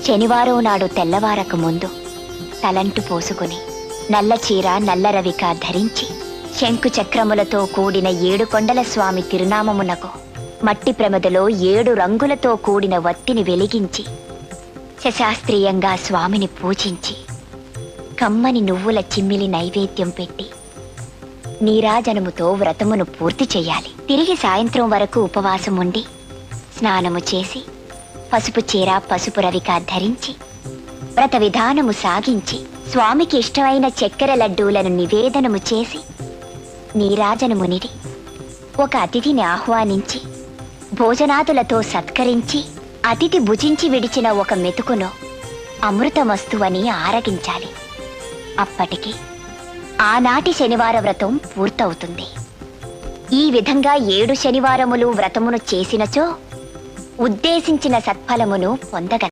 శనివారం నాడు తెల్లవారక ముందు తలంటు పోసుకుని నల్ల చీర నల్ల రవిక ధరించి శంకు చక్రములతో కూడిన 7 కొండల స్వామి తిరునామమునకు మట్టి ప్రమదలో 7 రంగులతో కూడిన వత్తిని వెలిగించి శశాస్త్రీయంగా స్వామిని పూజించి కమ్మని నువ్వుల చిమ్మిలి నైవేద్యం పెట్టి నీరాజనముతో వ్రతమును పూర్తి చెయ్యాలి. తిరిగి సాయంత్రం వరకు ఉపవాసం ఉండి స్నానము చేసి పసుపు చీర పసుపు రవిక ధరించి వ్రత విధానము సాగించి స్వామికి ఇష్టమైన చక్కెర లడ్డూలను నివేదనము చేసి నీరాజనమునిడి ఒక అతిథిని ఆహ్వానించి భోజనాదులతో సత్కరించి అతిథి భుజించి విడిచిన ఒక మెతుకును అమృతమస్తువని ఆరగించాలి. అప్పటికి ఆనాటి శనివార వ్రతం పూర్తవుతుంది. ఈ విధంగా 7 శనివారములు వ్రతమును చేసినచో ఉద్దేశించిన సత్ఫలమును పొందగలరు.